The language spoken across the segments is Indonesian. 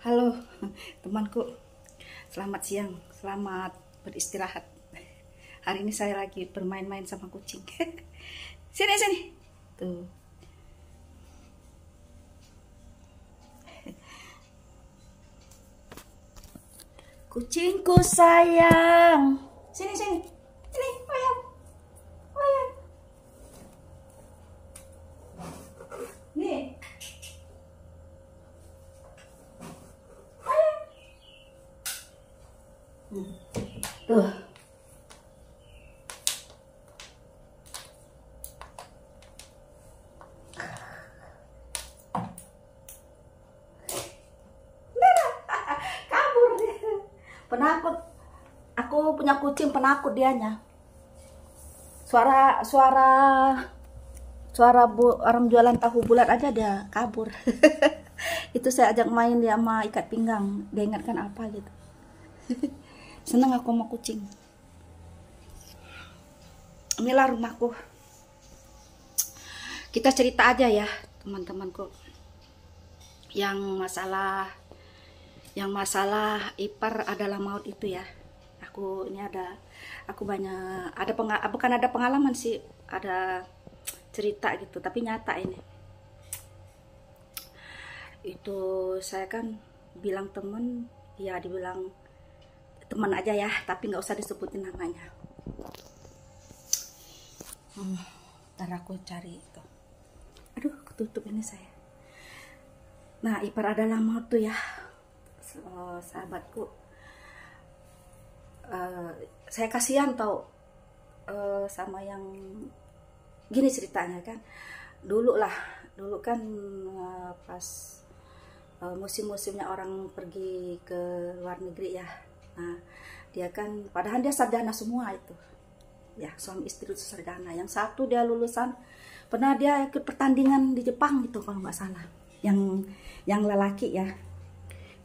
Halo temanku, selamat siang, selamat beristirahat. Hari ini saya lagi bermain-main sama kucing. Sini, sini. Tuh. Kucingku sayang. Sini, sini. Sini, ayam. Ayam. Nih. Tuh. Kabur dia. Penakut. Aku punya kucing penakut dianya. Suara orang jualan tahu bulat aja dia kabur. Itu saya ajak main dia sama ikat pinggang. Dia ingatkan apa gitu. Seneng aku sama kucing. Inilah rumahku. Kita cerita aja ya teman-temanku. Yang masalah ipar adalah maut itu ya. Aku banyak bukan ada pengalaman sih, ada cerita gitu, tapi nyata ini. Itu saya kan bilang temen, ya dibilang teman aja ya, tapi nggak usah disebutin namanya. Ntar aku cari itu. Aduh, ketutup ini saya. Nah, ipar adalah maut tuh ya, sahabatku. Saya kasihan tau sama yang gini ceritanya kan. Dulu kan pas musim-musimnya orang pergi ke luar negeri ya. Nah, dia kan padahal dia sarjana semua itu. Ya, suami istri itu sarjana. Yang satu dia lulusan, pernah dia ikut pertandingan di Jepang gitu kalau nggak salah. Yang lelaki ya.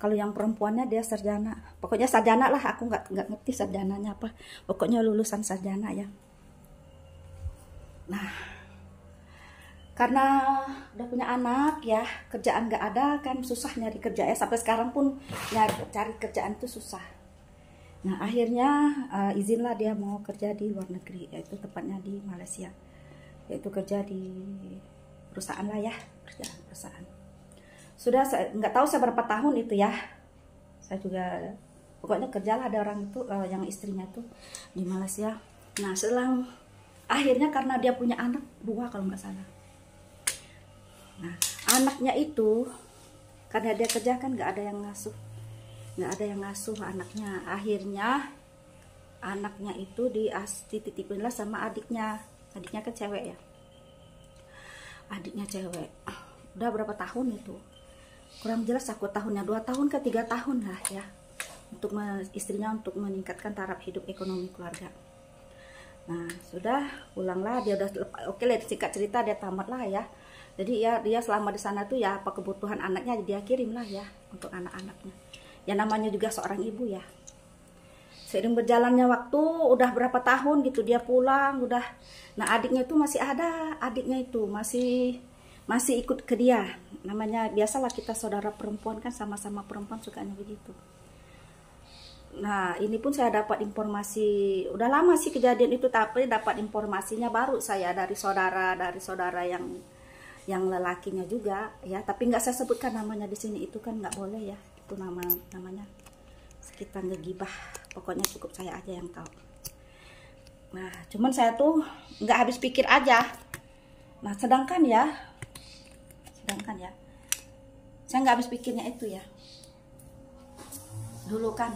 Kalau yang perempuannya dia sarjana. Pokoknya sarjana lah, aku nggak ngerti sarjananya apa. Pokoknya lulusan sarjana ya. Nah, karena udah punya anak ya, kerjaan nggak ada kan, susah nyari kerja ya. Sampai sekarang pun cari kerjaan itu susah. Nah, akhirnya izinlah dia mau kerja di luar negeri, yaitu tepatnya di Malaysia. Yaitu kerja di perusahaan lah ya, perusahaan. Sudah nggak tahu saya berapa tahun itu ya. Saya juga pokoknya kerjalah ada orang itu yang istrinya tuh di Malaysia. Nah, selang akhirnya karena dia punya anak 2 kalau nggak salah. Nah, anaknya itu karena dia kerja kan nggak ada yang ngasuh anaknya. Akhirnya anaknya itu dititipinlah sama adiknya kan cewek ya, adiknya cewek. Udah berapa tahun itu kurang jelas aku tahunnya, 2 tahun ke 3 tahun lah ya, untuk istrinya untuk meningkatkan taraf hidup ekonomi keluarga. Nah, sudah pulanglah dia, udah oke lah, singkat cerita dia tamat lah ya. Jadi ya dia selama di sana tuh ya apa kebutuhan anaknya dia kirim lah ya untuk anak-anaknya. Ya namanya juga seorang ibu ya. Seiring berjalannya waktu udah berapa tahun gitu dia pulang udah. Nah, adiknya itu masih ada, adiknya itu masih ikut ke dia. Namanya biasalah kita saudara perempuan kan, sama-sama perempuan sukanya begitu. Nah, ini pun saya dapat informasi, udah lama sih kejadian itu, tapi dapat informasinya baru saya dari saudara yang lelakinya juga ya, tapi nggak saya sebutkan namanya di sini, itu kan nggak boleh ya, itu namanya kita ngegibah, pokoknya cukup saya aja yang tahu. Nah, cuman saya tuh nggak habis pikir aja. Nah, sedangkan ya saya nggak habis pikirnya itu ya. Dulu kan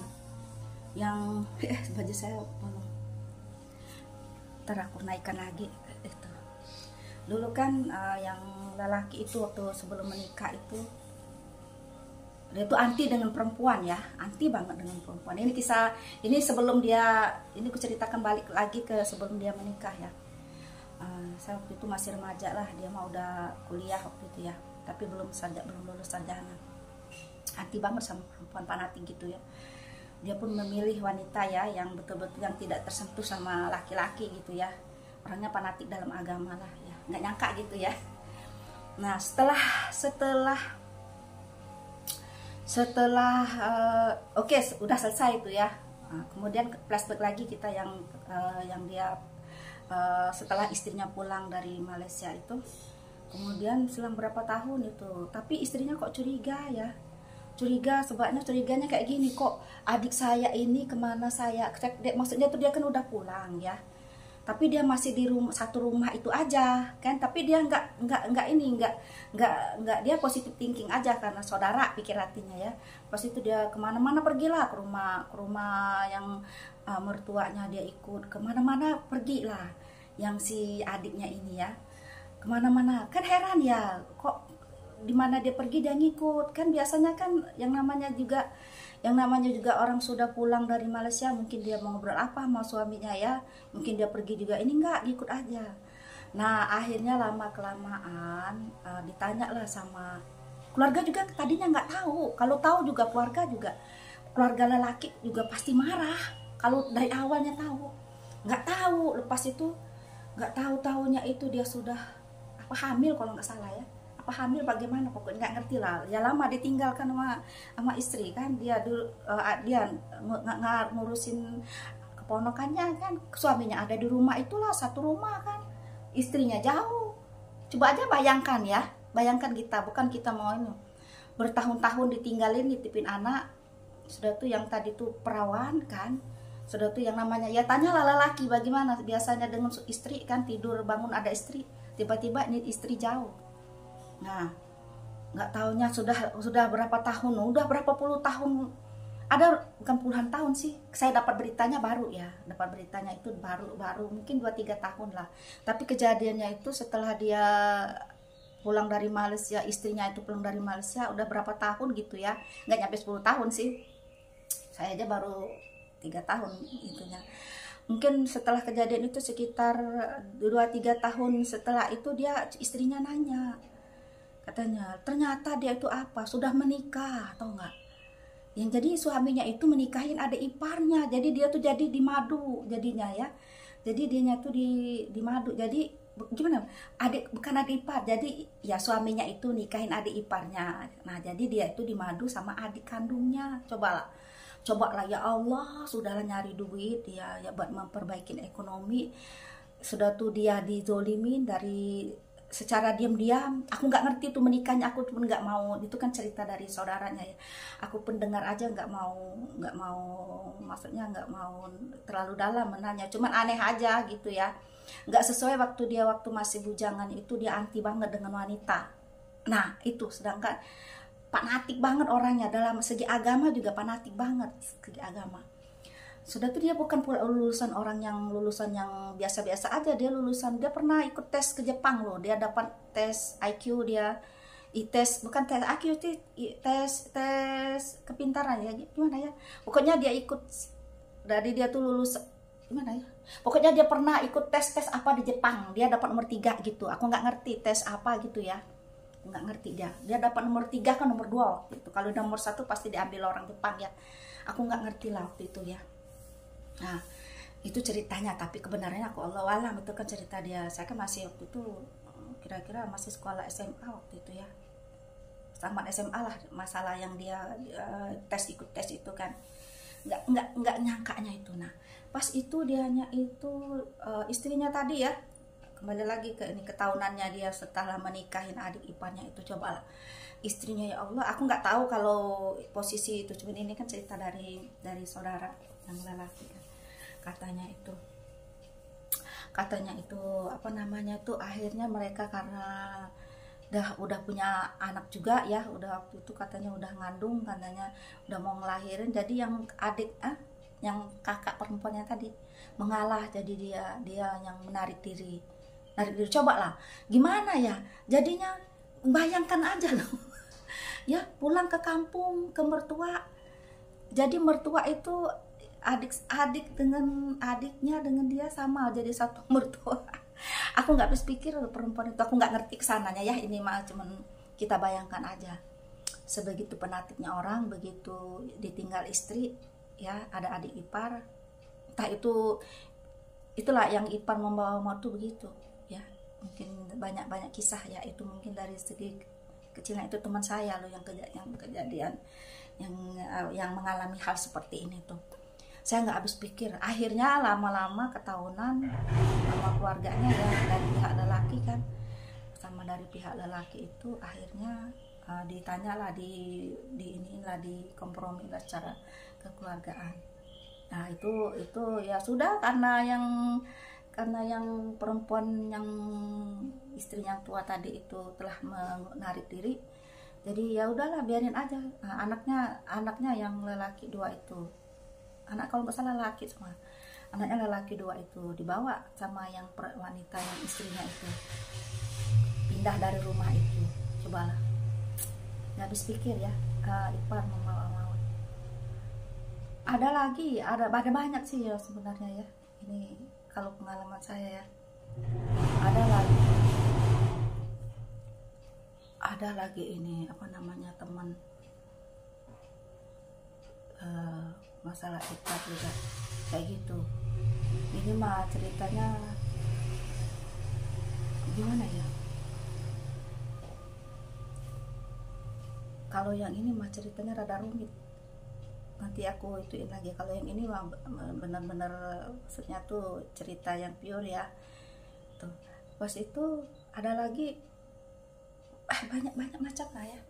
yang baju saya bolong, ntar aku naikkan lagi itu. Dulu kan yang lelaki itu waktu sebelum menikah itu dia tuh anti dengan perempuan ya, anti banget dengan perempuan. Ini kisah ini sebelum dia, ini aku ceritakan balik lagi ke sebelum dia menikah ya. Saya waktu itu masih remaja lah, dia mah udah kuliah waktu itu ya, tapi belum lulus sarjana. Anti banget sama perempuan, fanatik gitu ya. Dia pun memilih wanita ya yang betul-betul yang tidak tersentuh sama laki-laki gitu ya. Orangnya fanatik dalam agama lah ya, nggak nyangka gitu ya. Nah, setelah setelah oke, udah selesai itu ya. Nah, kemudian flashback lagi kita yang dia setelah istrinya pulang dari Malaysia itu, kemudian selang berapa tahun itu, tapi istrinya kok curiga ya, curiga. Sebabnya curiganya kayak gini, kok adik saya ini kemana, maksudnya tuh dia kan udah pulang ya, tapi dia masih di satu rumah itu aja kan, tapi dia nggak dia positif thinking aja karena saudara, pikir hatinya ya. Pas itu dia kemana-mana pergilah, ke rumah yang mertuanya dia ikut kemana-mana, pergilah yang si adiknya ini ya kemana-mana. Kan heran ya, kok dimana dia pergi dia ngikut. Kan biasanya kan yang namanya juga orang sudah pulang dari Malaysia, mungkin dia mau ngobrol apa sama suaminya ya, mungkin dia pergi juga, ini enggak, ngikut aja. Nah akhirnya lama kelamaan ditanya lah sama keluarga juga, tadinya nggak tahu. Kalau tahu juga keluarga lelaki juga pasti marah kalau dari awalnya tahu. Nggak tahu, lepas itu nggak tahu-tahunya itu dia sudah apa, hamil kalau nggak salah ya, apa hamil bagaimana, pokoknya nggak ngerti lah ya. Lama ditinggalkan sama istri kan, dia dulu dia ngurusin keponakannya kan, suaminya ada di rumah itulah, satu rumah kan, istrinya jauh. Coba aja bayangkan ya, bayangkan kita, bukan kita mau ini bertahun-tahun ditinggalin, nitipin anak. Sudah tuh yang tadi tuh perawan kan, sudah tuh yang namanya ya, tanyalah lelaki bagaimana biasanya dengan istri kan, tidur bangun ada istri, tiba-tiba ini istri jauh. Nah nggak taunya sudah berapa tahun, udah berapa puluh tahun, ada bukan puluhan tahun sih, saya dapat beritanya baru ya, dapat beritanya itu baru mungkin 2-3 tahun lah. Tapi kejadiannya itu setelah dia pulang dari Malaysia, istrinya itu pulang dari Malaysia udah berapa tahun gitu ya, nggak nyampe 10 tahun sih, saya aja baru 3 tahun itunya. Mungkin setelah kejadian itu sekitar 2-3 tahun setelah itu, dia istrinya nanya, katanya ternyata dia itu apa, sudah menikah, tau nggak? Yang jadi suaminya itu menikahin adik iparnya, jadi dia tuh jadi di madu jadinya ya. Jadi dianya tuh di madu, jadi gimana, bukan adik ipar, jadi ya suaminya itu nikahin adik iparnya. Nah jadi dia itu di madu sama adik kandungnya. Cobalah ya Allah, sudahlah nyari duit dia ya buat memperbaikin ekonomi, sudah tuh dia dizolimin dari secara diam-diam. Aku nggak ngerti tuh menikahnya, aku pun nggak mau, itu kan cerita dari saudaranya ya, aku pendengar aja, nggak mau maksudnya nggak mau terlalu dalam menanya, cuman aneh aja gitu ya, nggak sesuai. Waktu masih bujangan itu dia anti banget dengan wanita. Nah itu, sedangkan fanatik banget orangnya, dalam segi agama juga fanatik banget, segi agama. Sudah tuh dia bukan pula lulusan yang biasa-biasa aja, dia pernah ikut tes ke Jepang loh, dia dapat tes IQ, dia bukan tes IQ, tes kepintaran ya, gimana ya, pokoknya dia ikut, dari dia tuh lulus gimana ya, pokoknya dia pernah ikut tes apa di Jepang, dia dapat nomor 3 gitu. Aku nggak ngerti tes apa gitu ya, nggak ngerti. Dia dapat nomor 3 kan nomor 2 gitu. Kalau nomor 1 pasti diambil orang Jepang ya, aku nggak ngerti lah waktu itu ya. Nah itu ceritanya, tapi kebenarannya aku Allah alam, itu kan cerita dia. Saya kan masih waktu itu kira-kira masih sekolah SMA waktu itu ya, tamat SMA lah, masalah yang dia ikut tes itu kan, nggak nyangkanya itu. Nah pas itu dianya itu istrinya tadi ya, kembali lagi ke ini, ketahunannya dia setelah menikahin adik iparnya itu. Coba istrinya, ya Allah, aku nggak tahu kalau posisi itu, cuman ini kan cerita dari saudara yang lelaki kan. Katanya itu apa namanya tuh, akhirnya mereka karena udah punya anak juga ya, udah waktu itu katanya udah ngandung, katanya udah mau ngelahirin, jadi yang yang kakak perempuannya tadi mengalah, jadi dia yang menarik diri. Coba lah gimana ya jadinya, bayangkan aja loh ya, pulang ke kampung ke mertua, jadi mertua itu adik dengan adiknya dengan dia sama, jadi satu mertua. Aku nggak habis pikir perempuan itu, aku nggak ngerti kesananya ya, ini mah cuman kita bayangkan aja, sebegitu penatiknya orang, begitu ditinggal istri ya, ada adik ipar, entah itulah yang ipar membawa motu begitu ya. Mungkin banyak kisah ya, itu mungkin dari segi kecilnya itu teman saya loh yang kejadian yang mengalami hal seperti ini tuh. Saya nggak habis pikir, akhirnya lama-lama ketahuan sama keluarganya ya, dari pihak lelaki kan, sama dari pihak lelaki itu akhirnya ditanyalah, inilah, di kompromi lah secara kekeluargaan. Nah itu ya sudah, karena yang perempuan yang istrinya tua tadi itu telah menarik diri, jadi ya udahlah biarin aja. Nah, anaknya yang lelaki dua itu, anak kalau nggak salah laki semua, anaknya lelaki dua itu dibawa sama yang wanita yang istrinya itu, pindah dari rumah itu. Cobalah, nggak habis pikir ya, ipar membawa maut. Ada banyak sih ya sebenarnya ya, ini kalau pengalaman saya ya. Ada lagi ini apa namanya, teman masalah ikat juga kayak gitu. Ini mah ceritanya gimana ya, kalau yang ini mah ceritanya rada rumit, nanti aku ituin lagi. Kalau yang ini mah benar-benar maksudnya tuh cerita yang pure ya tuh. Pas itu ada lagi banyak macam lah ya.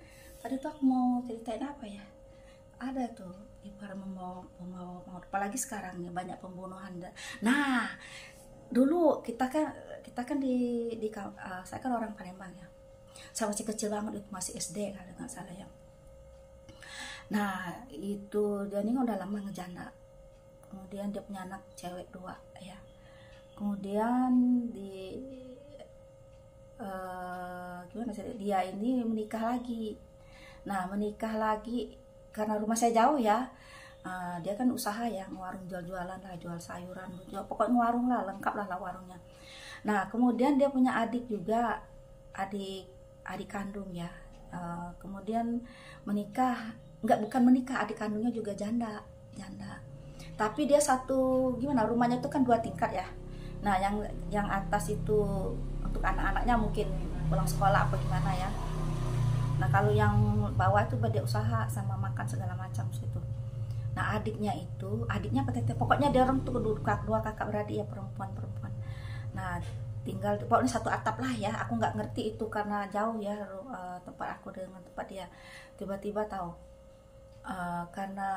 Tadi tuh aku mau ceritain apa ya, ada tuh ipar membawa apalagi sekarang nih banyak pembunuhan. Nah dulu kita kan saya kan orang Palembang ya, saya masih kecil banget itu, masih SD kalau nggak salah ya. Nah itu dia ini udah lama ngejanda, kemudian dia punya anak cewek 2 ya, kemudian gimana sih, dia ini menikah lagi. Nah menikah lagi karena rumah saya jauh ya, dia kan usaha ya, warung jualan lah, jual sayuran, pokoknya warung lah, lengkap lah warungnya. Nah kemudian dia punya adik juga, adik kandung ya. Kemudian menikah, bukan menikah, adik kandungnya juga janda. Tapi dia gimana, rumahnya itu kan 2 tingkat ya. Nah yang atas itu untuk anak-anaknya mungkin pulang sekolah apa gimana ya. Nah kalau yang bawah itu dia usaha sama makan segala macam situ. Nah adiknya petete, pokoknya dia orang tuh 2 kakak beradik ya, perempuan. Nah tinggal pokoknya satu atap lah ya. Aku nggak ngerti itu karena jauh ya tempat aku dengan tempat dia. Tiba-tiba tahu karena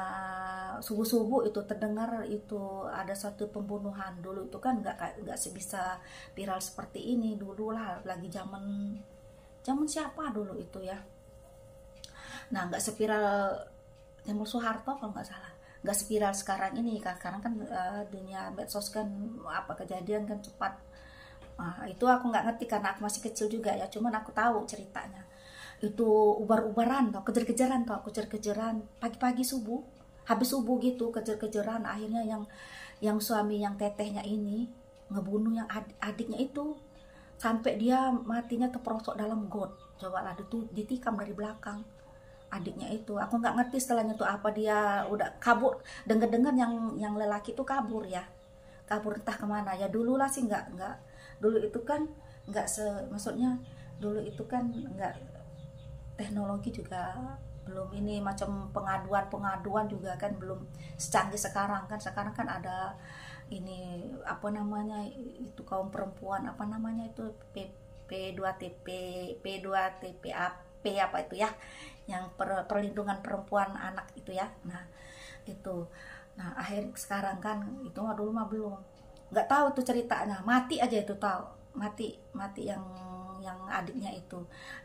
subuh itu terdengar itu ada satu pembunuhan. Dulu itu kan nggak sebisa viral seperti ini dulu lah, lagi zaman siapa dulu itu ya. Nah nggak seviral zaman Soeharto kalau nggak salah, nggak seviral sekarang ini. Sekarang kan dunia medsos kan apa kejadian kan cepat. Nah, itu aku nggak ngerti karena aku masih kecil juga ya, cuman aku tahu ceritanya itu ubar-ubaran tau, kejar-kejaran pagi-pagi habis subuh gitu, kejar-kejaran. Akhirnya yang suami yang tetehnya ini ngebunuh yang adiknya itu sampai dia matinya terperosok dalam got. Coba lah, ditikam dari belakang adiknya itu. Aku nggak ngerti setelahnya tuh apa, dia udah kabur. Dengar yang lelaki itu kabur entah kemana ya. Dulu lah sih nggak dulu itu kan maksudnya dulu itu kan nggak, teknologi juga belum ini, macam pengaduan juga kan belum secanggih sekarang kan. Sekarang kan ada ini apa namanya itu, kaum perempuan apa namanya itu, P2TP apa itu ya, yang perlindungan perempuan anak itu ya. Nah itu, akhir sekarang kan itu mah, dulu mah belum, nggak tahu tuh ceritanya. Mati aja itu tahu, mati yang adiknya itu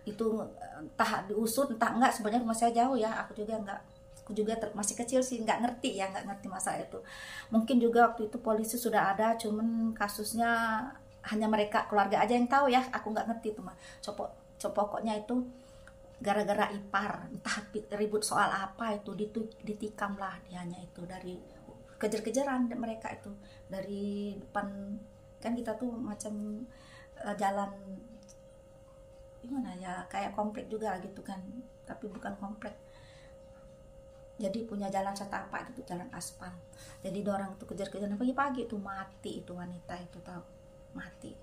entah diusut entah enggak. Sebenarnya rumah saya jauh ya, aku juga masih kecil sih, nggak ngerti masalah itu. Mungkin juga waktu itu polisi sudah ada, cuman kasusnya hanya mereka keluarga aja yang tahu ya, aku nggak ngerti itu mah. Pokoknya itu gara-gara ipar, entah ribut soal apa itu, ditikam lah dianya itu, dari kejar-kejaran mereka itu dari depan kan. Kita tuh macam jalan gimana ya, kayak komplek juga gitu kan, tapi bukan komplek, jadi punya jalan setapak gitu, jalan aspal. Jadi orang itu kejar-kejaran pagi-pagi itu, mati itu wanita itu tahu, mati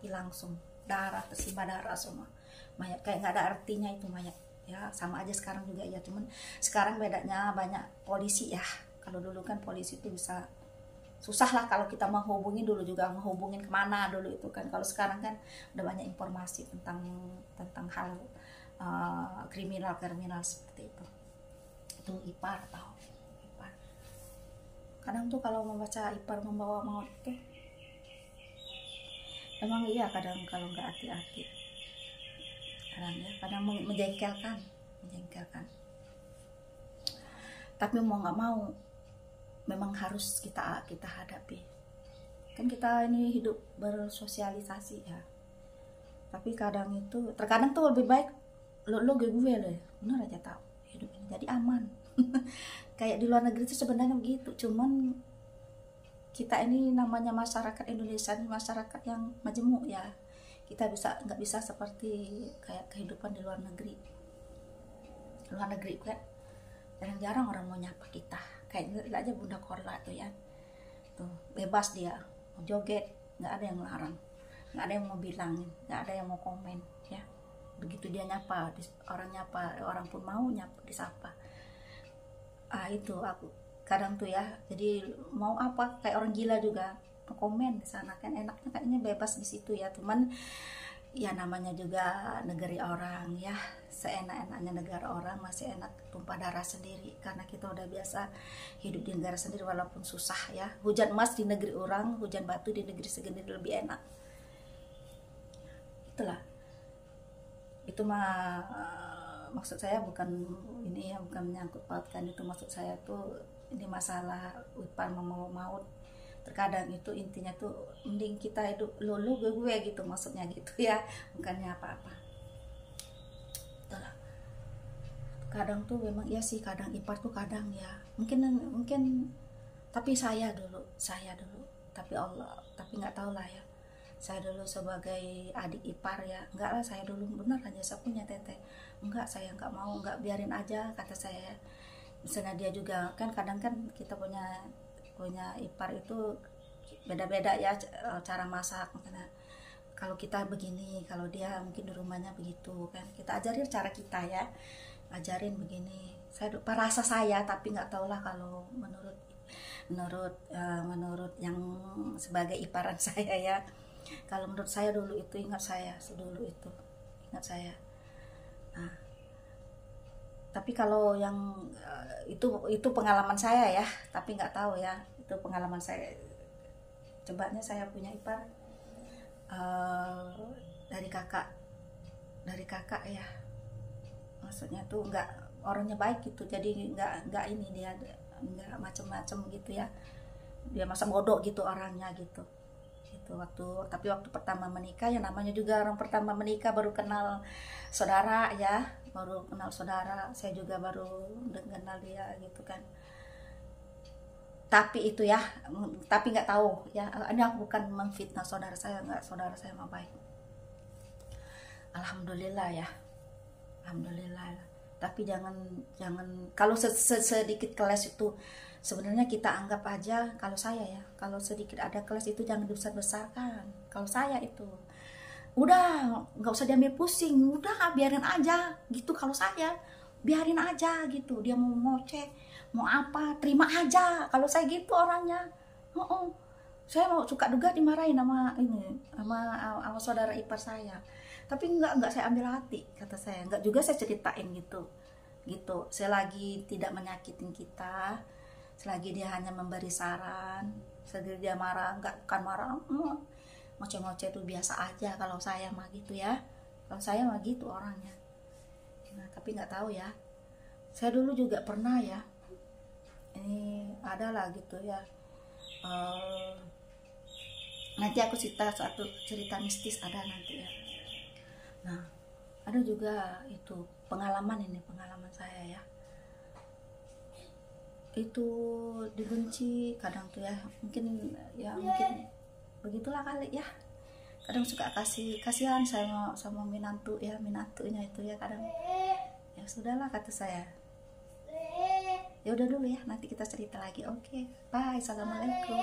langsung, tersimbah darah semua, mayat kayak nggak ada artinya itu mayat ya sama aja sekarang juga ya, cuman sekarang bedanya banyak polisi ya. Kalau dulu kan polisi itu bisa susah lah kalau kita mau hubungin, dulu juga menghubungin kemana dulu itu kan. Kalau sekarang kan udah banyak informasi tentang hal kriminal seperti itu ipar tahu. Ipar kadang tuh kalau membaca ipar membawa maut tuh emang iya, kadang kalau nggak hati-hati kadang menjengkelkan, tapi mau nggak mau memang harus kita hadapi. Kan kita ini hidup bersosialisasi ya, tapi terkadang tuh lebih baik lo gue loh, bener aja tahu hidup ini jadi aman. Kayak di luar negeri itu sebenarnya begitu, cuman kita ini namanya masyarakat Indonesia ini masyarakat yang majemuk ya, kita nggak bisa seperti kayak kehidupan di luar negeri kan jarang-jarang orang mau nyapa kita. Kayak lihat aja Bunda Korla tuh ya, tuh bebas dia mau joget, nggak ada yang larang, nggak ada yang mau bilangin, nggak ada yang mau komen ya. Begitu dia nyapa, orang pun mau nyapa, disapa. Itu aku kadang tuh ya, jadi mau apa kayak orang gila juga komen di sana kan, enaknya kayaknya bebas di situ ya. Cuman ya namanya juga negeri orang ya, seenak-enaknya negara orang masih enak tumpah darah sendiri, karena kita udah biasa hidup di negara sendiri walaupun susah ya. Hujan emas di negeri orang, hujan batu di negeri sendiri lebih enak. Itulah, itu mah maksud saya bukan ini ya, bukan menyangkut pautkan itu. Maksud saya tuh ini masalah ipar membawa maut. Terkadang itu intinya tuh mending kita hidup lu gue gitu, maksudnya gitu ya, bukannya apa-apa. Itulah. Kadang tuh memang iya sih, kadang ipar tuh kadang ya mungkin tapi saya dulu tapi nggak tahu lah ya, saya dulu sebagai adik ipar ya, enggak lah, saya dulu benar aja saya punya teteh, enggak, saya nggak mau, enggak, biarin aja kata saya. Misalnya dia juga kan kadang kan kita punya ipar itu beda-beda ya cara masak. Makanya kalau kita begini, kalau dia mungkin di rumahnya begitu kan, kita ajarin cara kita ya, ajarin begini. Saya rasa saya, tapi nggak tahu lah kalau menurut yang sebagai iparan saya ya. Kalau menurut saya dulu itu, ingat saya. Nah, tapi kalau yang itu pengalaman saya ya, tapi nggak tahu ya, itu pengalaman saya. Cobanya saya punya ipar dari kakak ya, maksudnya tuh nggak, orangnya baik gitu, jadi nggak ini, dia nggak macem-macem gitu ya, dia masa bodoh gitu orangnya gitu. Tapi waktu pertama menikah ya, namanya juga orang pertama menikah baru kenal saudara ya, saya juga baru kenal dia gitu kan. Tapi itu ya, tapi nggak tahu ya, ini aku bukan memfitnah saudara saya, nggak, saudara saya mah baik, alhamdulillah ya, alhamdulillah. Tapi jangan kalau sedikit keles itu sebenarnya kita anggap aja, kalau saya ya, kalau sedikit ada keles itu jangan dibesar-besarkan. Kalau saya itu udah nggak usah diambil pusing, udah biarin aja gitu. Kalau saya biarin aja gitu, dia mau ngoceh mau apa terima aja. Kalau saya gitu orangnya. Saya mau suka juga dimarahin sama saudara ipar saya, tapi nggak saya ambil hati, kata saya. Nggak juga saya ceritain gitu. Selagi tidak menyakitin kita, selagi dia hanya memberi saran, selagi dia marah, bukan marah, ngoceh-ngoceh itu biasa aja. Kalau saya mah gitu ya, kalau saya mah gitu orangnya. Nah, tapi nggak tahu ya, saya dulu juga pernah ya, ini adalah gitu ya, nanti aku satu cerita mistis ada nanti ya. Nah, ada juga itu pengalaman saya ya, itu dibenci kadang tuh ya, mungkin begitulah kali ya. Kadang suka kasihan saya sama minantunya itu ya, kadang ya sudahlah kata saya, ya udah dulu ya, nanti kita cerita lagi. Oke, bye, assalamualaikum.